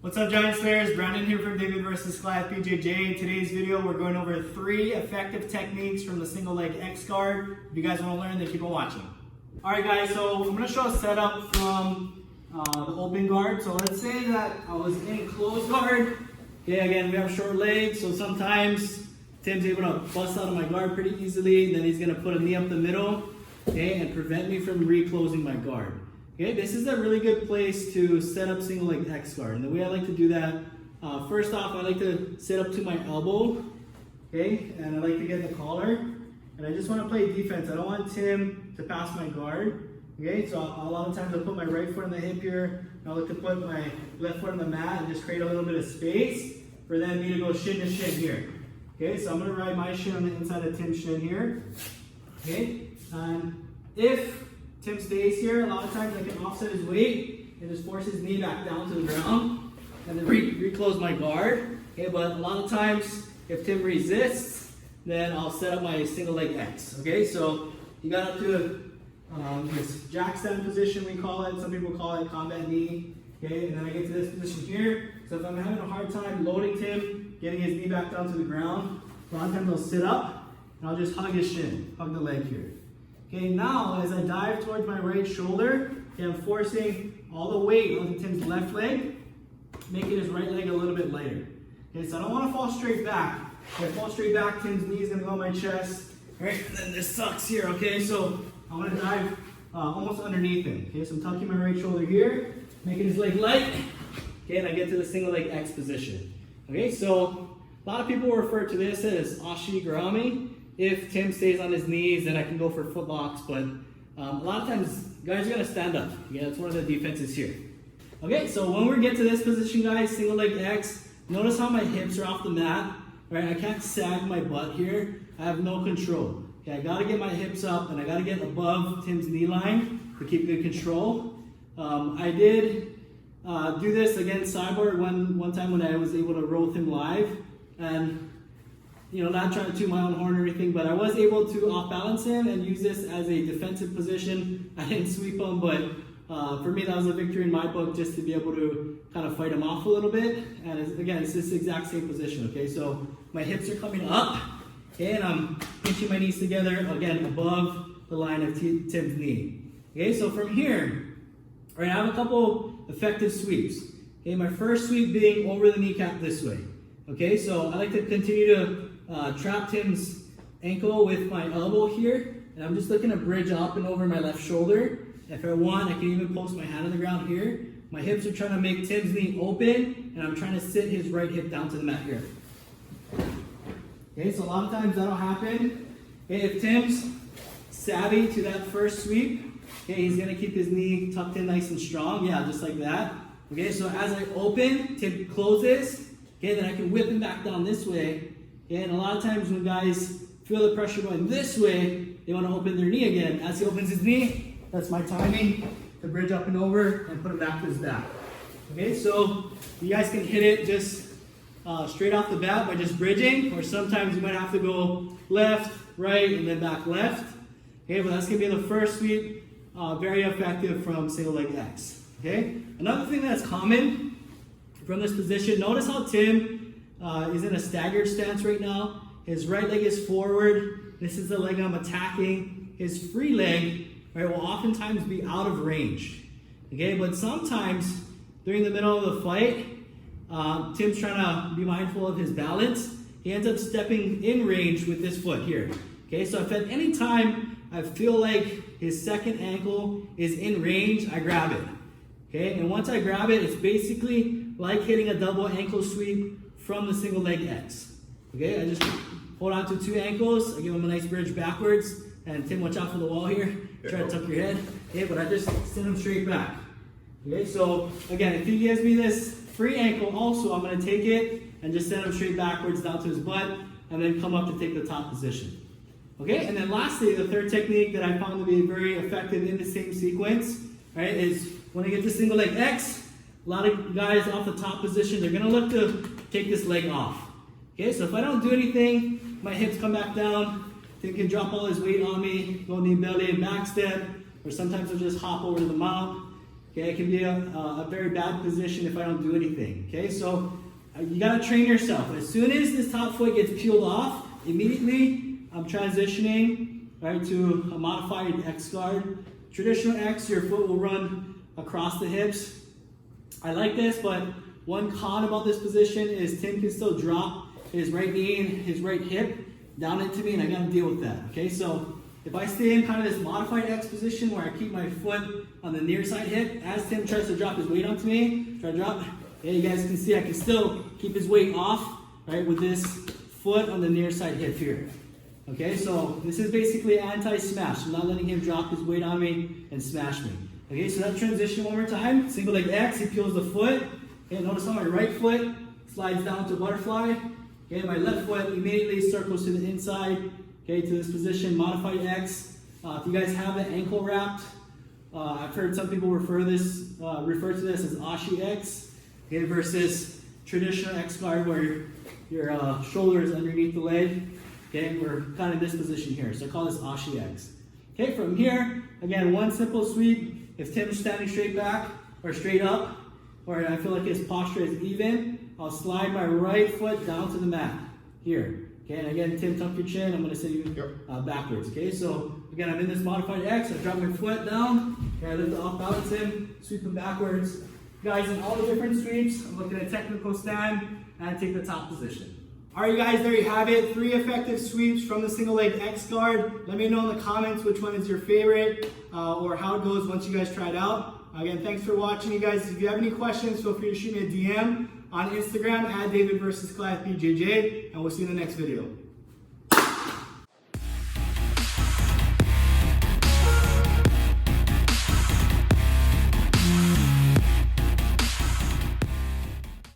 What's up, Giant Slayers? Brandon here from David vs. Goliath BJJ. In today's video, we're going over 3 effective techniques from the single leg X guard. If you guys want to learn, then keep on watching. Alright guys, so I'm going to show a setup from the open guard. So let's say that I was in closed guard. Okay, again, we have short legs, so sometimes Tim's able to bust out of my guard pretty easily. Then he's going to put a knee up the middle, okay, and prevent me from reclosing my guard. Okay, this is a really good place to set up single leg X guard. And the way I like to do that, first off, I like to sit up to my elbow, okay, and I like to get the collar. And I just want to play defense. I don't want Tim to pass my guard, okay? So a lot of times I'll put my right foot on the hip here. I like to put my left foot on the mat and just create a little bit of space for then me to go shin to shin here. Okay, so I'm going to ride my shin on the inside of Tim's shin here, okay? And if Tim stays here, a lot of times I can offset his weight and just force his knee back down to the ground and then reclose my guard. Okay, but a lot of times if Tim resists, then I'll set up my single leg X. Okay, so you got up to this jack stand position, we call it. Some people call it combat knee. Okay, and then I get to this position here. So if I'm having a hard time loading Tim, getting his knee back down to the ground, a lot of times I'll sit up and I'll just hug his shin, hug the leg here. Okay, now as I dive towards my right shoulder, okay, I'm forcing all the weight onto Tim's left leg, making his right leg a little bit lighter. Okay, so I don't want to fall straight back. If I fall straight back, Tim's knee is going to go on my chest. Right, and then this sucks here, okay? So I want to dive almost underneath him. Okay, so I'm tucking my right shoulder here, making his leg light. Okay, and I get to the single leg X position. Okay, so a lot of people refer to this as Ashi Garami. If Tim stays on his knees, then I can go for footlocks, but a lot of times guys are going to stand up. Yeah, that's one of the defenses here. Okay, so when we get to this position, guys, single leg X, notice how my hips are off the mat. Right, I can't sag my butt here. I have no control. Okay, I got to get my hips up and I got to get above Tim's knee line to keep good control. I did do this against Cyborg one time when I was able to roll him live, and you know, not trying to toot my own horn or anything, but I was able to off-balance him and use this as a defensive position. I didn't sweep him, but for me that was a victory in my book, just to be able to kind of fight him off a little bit. And again, it's this exact same position, okay? So my hips are coming up, okay, and I'm pinching my knees together, again, above the line of Tim's knee. Okay, so from here, all right, I have a couple effective sweeps. Okay, my first sweep being over the kneecap this way. Okay, so I like to continue to trap Tim's ankle with my elbow here, and I'm just looking to bridge up and over my left shoulder. If I want, I can even post my hand on the ground here. My hips are trying to make Tim's knee open, and I'm trying to sit his right hip down to the mat here. Okay, so a lot of times that'll happen. Okay, if Tim's savvy to that first sweep, okay, he's gonna keep his knee tucked in nice and strong, yeah, just like that. Okay, so as I open, Tim closes, okay, then I can whip him back down this way. And a lot of times when guys feel the pressure going this way, they want to open their knee again. As he opens his knee, that's my timing to bridge up and over and put him back to his back. Okay, so you guys can hit it just straight off the bat by just bridging, or sometimes you might have to go left, right, and then back left. Okay, but that's going to be the first sweep, very effective from single leg X. Okay, another thing that's common from this position, notice how Tim is in a staggered stance right now. His right leg is forward. This is the leg I'm attacking. His free leg, right, will oftentimes be out of range. Okay, but sometimes during the middle of the fight, Tim's trying to be mindful of his balance. He ends up stepping in range with this foot here. Okay, so if at any time I feel like his second ankle is in range, I grab it. Okay, and once I grab it, it's basically like hitting a double ankle sweep from the single leg X. Okay, I just hold on to 2 ankles, I give him a nice bridge backwards, and Tim, watch out for the wall here. Try to tuck your head. Okay, but I just send him straight back. Okay, so again, if he gives me this free ankle also, I'm going to take it and just send him straight backwards down to his butt, and then come up to take the top position. Okay, and then lastly, the third technique that I found to be very effective in the same sequence, right, is when I get to single leg X, a lot of guys off the top position, they're going to look to take this leg off. Okay, so if I don't do anything, my hips come back down, Tim can drop all his weight on me, go knee belly and back step, or sometimes I'll just hop over to the mount. Okay, it can be a very bad position if I don't do anything. Okay, so you gotta train yourself. As soon as this top foot gets peeled off, immediately I'm transitioning right to a modified X guard. Traditional X, your foot will run across the hips. I like this, but one con about this position is Tim can still drop his right knee and his right hip down into me, and I gotta deal with that. Okay, so if I stay in kind of this modified X position where I keep my foot on the near side hip, as Tim tries to drop his weight onto me, try to drop, yeah, you guys can see I can still keep his weight off, right, with this foot on the near side hip here. Okay, so this is basically anti-smash. I'm not letting him drop his weight on me and smash me. Okay, so that transition one more time. Single leg X, he peels the foot. Okay, notice how my right foot slides down to butterfly. Okay, my left foot immediately circles to the inside. Okay, to this position, modified X. If you guys have an ankle wrapped, I've heard some people refer to this as Ashi X. Okay, versus traditional X guard where your shoulder is underneath the leg. Okay, we're kind of in this position here, so I call this Ashi X. Okay, from here, again, one simple sweep. If Tim's standing straight back or straight up, or I feel like his posture is even, I'll slide my right foot down to the mat here. Okay, and again, Tim, tuck your chin. I'm going to send you backwards. Okay, so again, I'm in this modified X. I drop my foot down. Okay, I lift it off, balance him, sweep him backwards. Guys, in all the different sweeps, I'm looking at technical stand and I take the top position. All right, guys, there you have it. 3 effective sweeps from the single leg X guard. Let me know in the comments which one is your favorite or how it goes once you guys try it out. Again, thanks for watching, you guys. If you have any questions, feel free to shoot me a DM on Instagram at David vs. Goliath BJJ, and we'll see you in the next video.